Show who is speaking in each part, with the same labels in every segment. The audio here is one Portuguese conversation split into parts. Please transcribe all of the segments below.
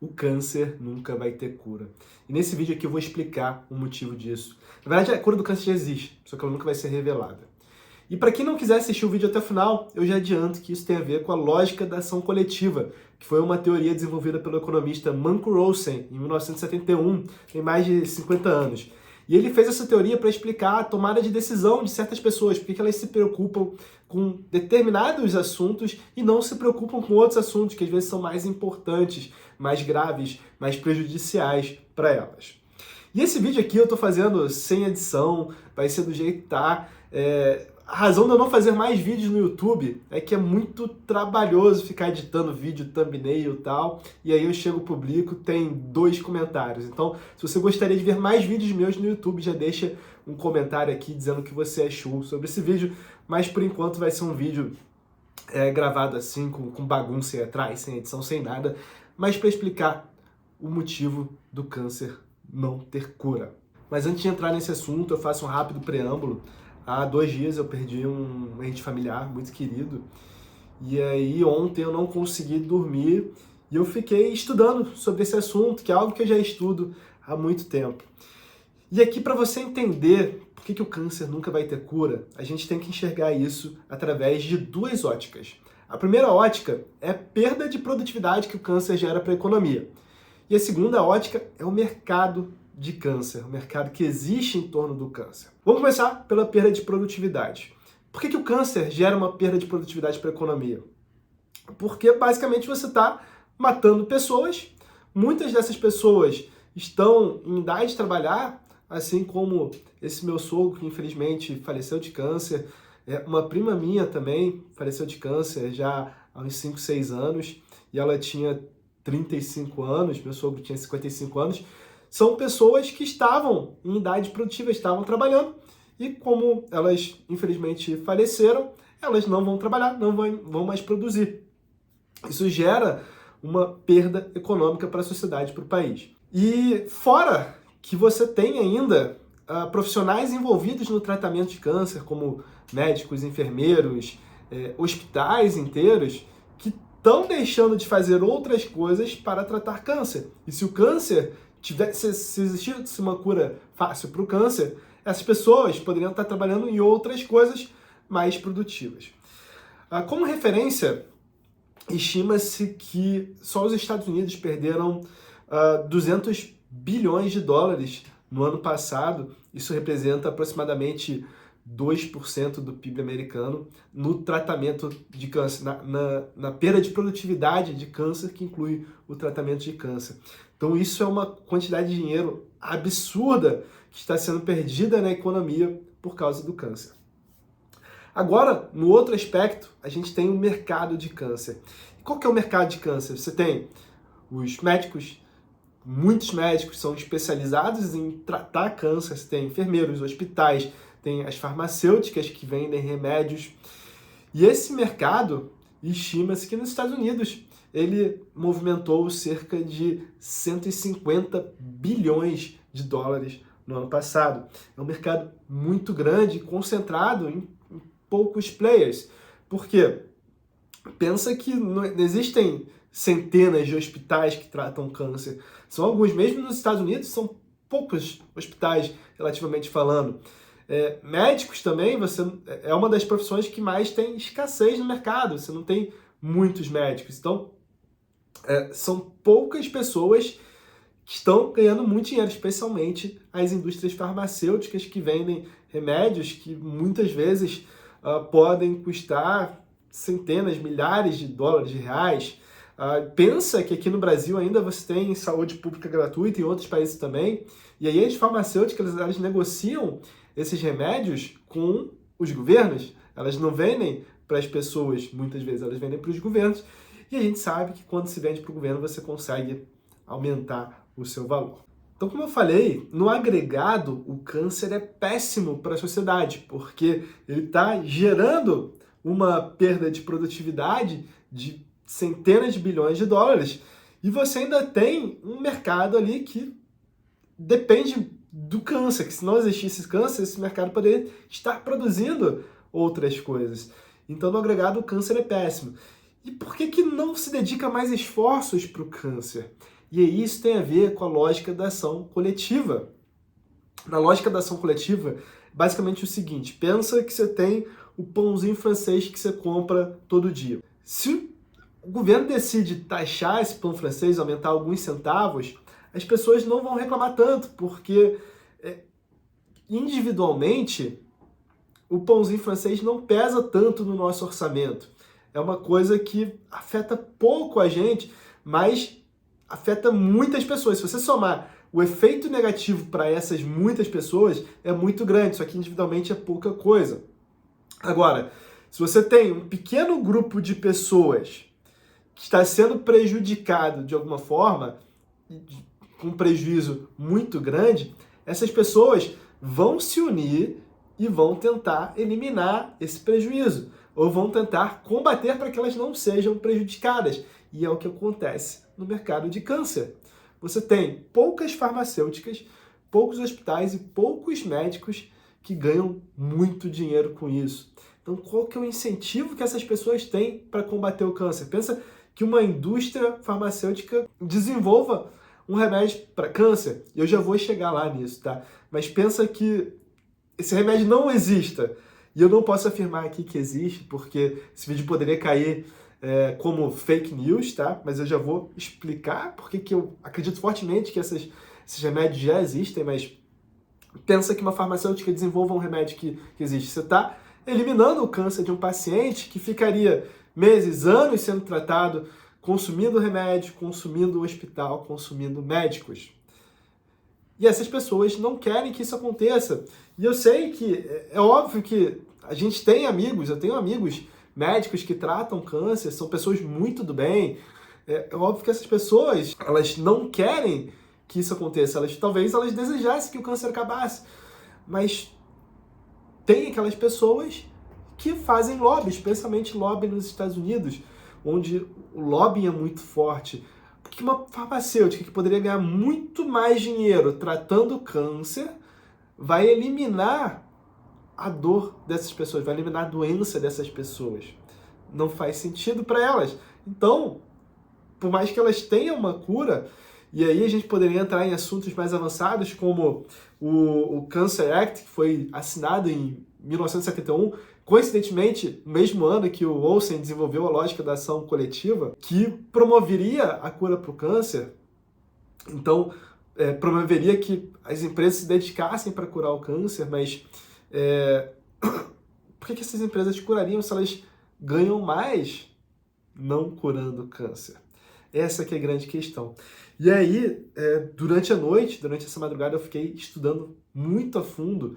Speaker 1: O câncer nunca vai ter cura. E nesse vídeo aqui eu vou explicar o motivo disso. Na verdade, a cura do câncer já existe, só que ela nunca vai ser revelada. E para quem não quiser assistir o vídeo até o final, eu já adianto que isso tem a ver com a lógica da ação coletiva, que foi uma teoria desenvolvida pelo economista Manco Rosen em 1971, tem mais de 50 anos. E ele fez essa teoria para explicar a tomada de decisão de certas pessoas, porque elas se preocupam com determinados assuntos e não se preocupam com outros assuntos que às vezes são mais importantes, mais graves, mais prejudiciais para elas. E esse vídeo aqui eu estou fazendo sem edição, vai ser do jeito que tá. A razão de eu não fazer mais vídeos no YouTube é que é muito trabalhoso ficar editando vídeo, thumbnail e tal, e aí eu chego, publico, tem 2 comentários. Então, se você gostaria de ver mais vídeos meus no YouTube, já deixa um comentário aqui dizendo o que você achou sobre esse vídeo, mas por enquanto vai ser um vídeo gravado assim, com bagunça aí atrás, sem edição, sem nada, mas para explicar o motivo do câncer não ter cura. Mas antes de entrar nesse assunto, eu faço um rápido preâmbulo. Há 2 dias eu perdi um ente familiar muito querido, e aí ontem eu não consegui dormir e eu fiquei estudando sobre esse assunto, que é algo que eu já estudo há muito tempo. E aqui, para você entender por que o câncer nunca vai ter cura, a gente tem que enxergar isso através de 2 óticas. A primeira ótica é a perda de produtividade que o câncer gera para a economia. E a segunda ótica é o mercado de câncer, o mercado que existe em torno do câncer. Vamos começar pela perda de produtividade. Por que o câncer gera uma perda de produtividade para a economia? Porque basicamente você está matando pessoas, muitas dessas pessoas estão em idade de trabalhar, assim como esse meu sogro que infelizmente faleceu de câncer, uma prima minha também faleceu de câncer já há uns 5, 6 anos, e ela tinha 35 anos, meu sogro tinha 55 anos, são pessoas que estavam em idade produtiva, estavam trabalhando, e como elas infelizmente faleceram, elas não vão trabalhar, não vão mais produzir. Isso gera uma perda econômica para a sociedade, para o país. E fora que você tem ainda profissionais envolvidos no tratamento de câncer, como médicos, enfermeiros, hospitais inteiros, que estão deixando de fazer outras coisas para tratar câncer. E se o câncer se existisse uma cura fácil para o câncer, essas pessoas poderiam estar trabalhando em outras coisas mais produtivas. Como referência, estima-se que só os Estados Unidos perderam 200 bilhões de dólares no ano passado. Isso representa aproximadamente 2% do PIB americano no tratamento de câncer, na perda de produtividade de câncer, que inclui o tratamento de câncer. Então isso é uma quantidade de dinheiro absurda que está sendo perdida na economia por causa do câncer. Agora, no outro aspecto, a gente tem o mercado de câncer. E qual que é o mercado de câncer? Você tem os médicos, muitos médicos são especializados em tratar câncer, você tem enfermeiros, hospitais, tem as farmacêuticas que vendem remédios. E esse mercado, estima-se que nos Estados Unidos, ele movimentou cerca de 150 bilhões de dólares no ano passado. É um mercado muito grande, concentrado em poucos players. Por quê? Pensa que não existem centenas de hospitais que tratam câncer. São alguns, mesmo nos Estados Unidos, são poucos hospitais, relativamente falando. Médicos também, é uma das profissões que mais tem escassez no mercado, você não tem muitos médicos. Então, são poucas pessoas que estão ganhando muito dinheiro, especialmente as indústrias farmacêuticas que vendem remédios que muitas vezes podem custar centenas, milhares de dólares, de reais. Pensa que aqui no Brasil ainda você tem saúde pública gratuita, em outros países também, e aí as farmacêuticas elas negociam esses remédios com os governos, elas não vendem para as pessoas, muitas vezes elas vendem para os governos, e a gente sabe que quando se vende para o governo você consegue aumentar o seu valor. Então, como eu falei, no agregado, o câncer é péssimo para a sociedade, porque ele está gerando uma perda de produtividade de centenas de bilhões de dólares, e você ainda tem um mercado ali que depende do câncer, que se não existisse câncer, esse mercado poderia estar produzindo outras coisas. Então, no agregado, o câncer é péssimo. E por que não se dedica mais esforços para o câncer? E aí isso tem a ver com a lógica da ação coletiva. Na lógica da ação coletiva, basicamente o seguinte: pensa que você tem o pãozinho francês que você compra todo dia. Se o governo decide taxar esse pão francês, aumentar alguns centavos, as pessoas não vão reclamar tanto, porque individualmente o pãozinho francês não pesa tanto no nosso orçamento. É uma coisa que afeta pouco a gente, mas afeta muitas pessoas. Se você somar o efeito negativo para essas muitas pessoas, é muito grande, só que individualmente é pouca coisa. Agora, se você tem um pequeno grupo de pessoas que está sendo prejudicado de alguma forma, com um prejuízo muito grande, essas pessoas vão se unir e vão tentar eliminar esse prejuízo, ou vão tentar combater para que elas não sejam prejudicadas. E é o que acontece no mercado de câncer. Você tem poucas farmacêuticas, poucos hospitais e poucos médicos que ganham muito dinheiro com isso. Então, qual que é o incentivo que essas pessoas têm para combater o câncer? Pensa que uma indústria farmacêutica desenvolva um remédio para câncer. Eu já vou chegar lá nisso, tá? Mas pensa que esse remédio não exista. E eu não posso afirmar aqui que existe, porque esse vídeo poderia cair como fake news, tá? Mas eu já vou explicar porque que eu acredito fortemente que esses remédios já existem, mas pensa que uma farmacêutica desenvolva um remédio que existe. Você está eliminando o câncer de um paciente que ficaria meses, anos sendo tratado, consumindo remédio, consumindo hospital, consumindo médicos. E essas pessoas não querem que isso aconteça. E eu sei que é óbvio que a gente tem amigos, eu tenho amigos médicos que tratam câncer, são pessoas muito do bem. É óbvio que essas pessoas, elas não querem que isso aconteça. Talvez elas desejassem que o câncer acabasse. Mas tem aquelas pessoas que fazem lobby, especialmente lobby nos Estados Unidos, onde o lobbying é muito forte. Porque uma farmacêutica que poderia ganhar muito mais dinheiro tratando câncer vai eliminar a dor dessas pessoas, vai eliminar a doença dessas pessoas. Não faz sentido para elas. Então, por mais que elas tenham uma cura, e aí a gente poderia entrar em assuntos mais avançados, como o Cancer Act, que foi assinado em 1971, coincidentemente, no mesmo ano que o Olsen desenvolveu a lógica da ação coletiva, que promoveria a cura para o câncer. Então, promoveria que as empresas se dedicassem para curar o câncer, mas por que essas empresas curariam se elas ganham mais não curando o câncer? Essa que é a grande questão. E aí, durante a noite, durante essa madrugada, eu fiquei estudando muito a fundo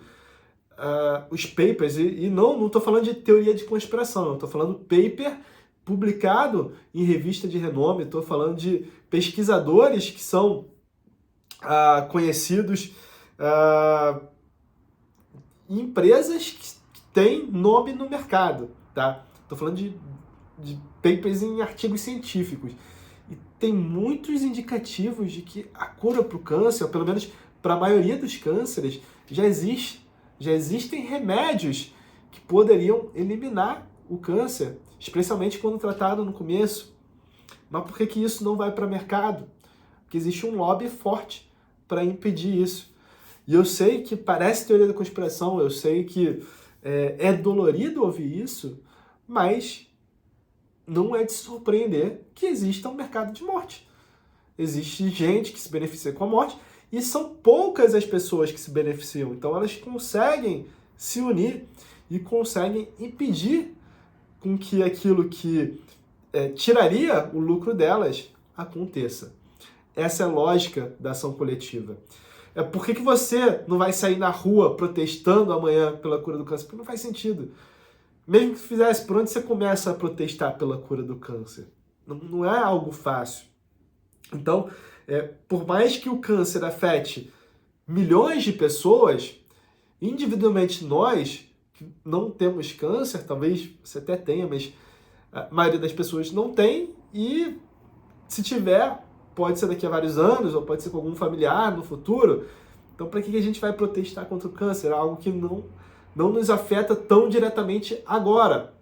Speaker 1: os papers, e não estou falando de teoria de conspiração, não, estou falando paper publicado em revista de renome, estou falando de pesquisadores que são conhecidos, empresas que têm nome no mercado, tá? Estou falando de papers em artigos científicos. E tem muitos indicativos de que a cura para o câncer, ou pelo menos para a maioria dos cânceres, já existem remédios que poderiam eliminar o câncer, especialmente quando tratado no começo. Mas por que isso não vai para o mercado? Porque existe um lobby forte para impedir isso. E eu sei que parece teoria da conspiração, eu sei que é dolorido ouvir isso, mas não é de se surpreender que exista um mercado de morte. Existe gente que se beneficia com a morte e são poucas as pessoas que se beneficiam. Então elas conseguem se unir e conseguem impedir com que aquilo que tiraria o lucro delas aconteça. Essa é a lógica da ação coletiva. Por que você não vai sair na rua protestando amanhã pela cura do câncer? Porque não faz sentido. Mesmo que fizesse, por onde você começa a protestar pela cura do câncer? Não é algo fácil. Então, por mais que o câncer afete milhões de pessoas, individualmente nós, que não temos câncer, talvez você até tenha, mas a maioria das pessoas não tem, e se tiver, pode ser daqui a vários anos, ou pode ser com algum familiar no futuro. Então, para que a gente vai protestar contra o câncer? É algo que não nos afeta tão diretamente agora.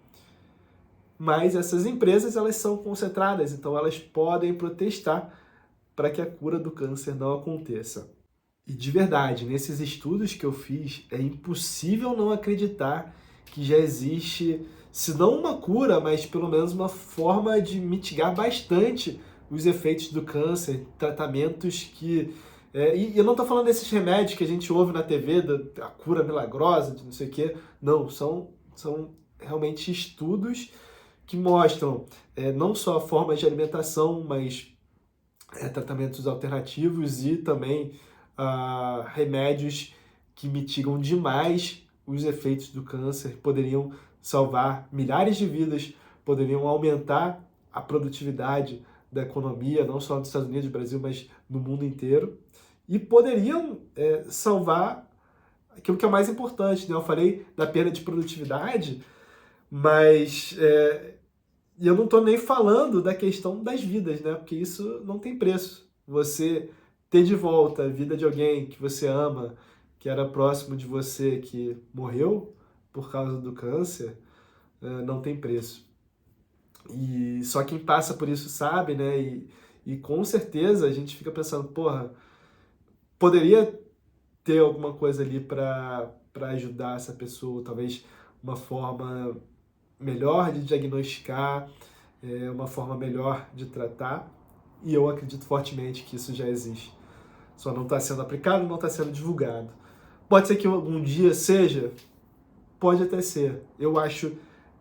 Speaker 1: Mas essas empresas, elas são concentradas, então elas podem protestar para que a cura do câncer não aconteça. E de verdade, nesses estudos que eu fiz, é impossível não acreditar que já existe, se não uma cura, mas pelo menos uma forma de mitigar bastante os efeitos do câncer, tratamentos que... e eu não estou falando desses remédios que a gente ouve na TV, da cura milagrosa, de não sei o quê. Não, são realmente estudos que mostram não só formas de alimentação, mas tratamentos alternativos e também remédios que mitigam demais os efeitos do câncer, poderiam salvar milhares de vidas, poderiam aumentar a produtividade da economia, não só nos Estados Unidos, Brasil, mas no mundo inteiro, e poderiam salvar aquilo que é o mais importante, né? Eu falei da perda de produtividade, mas eu não estou nem falando da questão das vidas, né? Porque isso não tem preço. Você ter de volta a vida de alguém que você ama, que era próximo de você, que morreu por causa do câncer, não tem preço. E só quem passa por isso sabe, né? E com certeza a gente fica pensando, porra, poderia ter alguma coisa ali para ajudar essa pessoa, talvez uma forma melhor de diagnosticar, uma forma melhor de tratar, e eu acredito fortemente que isso já existe. Só não está sendo aplicado, não está sendo divulgado. Pode ser que algum dia seja? Pode até ser. Eu acho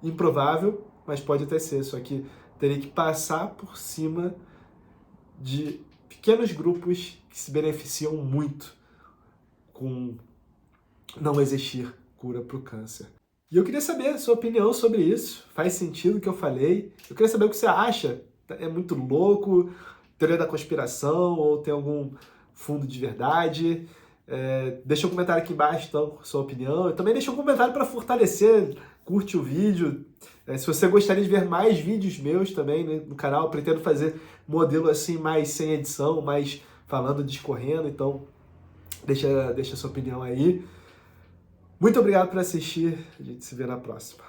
Speaker 1: improvável, mas pode até ser. Só que teria que passar por cima de pequenos grupos que se beneficiam muito com não existir cura para o câncer. E eu queria saber a sua opinião sobre isso. Faz sentido o que eu falei? Eu queria saber o que você acha. É muito louco? Teoria da conspiração? Ou tem algum fundo de verdade? Deixa um comentário aqui embaixo, então, com a sua opinião. E também deixa um comentário para fortalecer. Curte o vídeo. Se você gostaria de ver mais vídeos meus também, né, no canal, eu pretendo fazer modelo assim, mais sem edição, mais falando, discorrendo. Então, deixa a sua opinião aí. Muito obrigado por assistir. A gente se vê na próxima.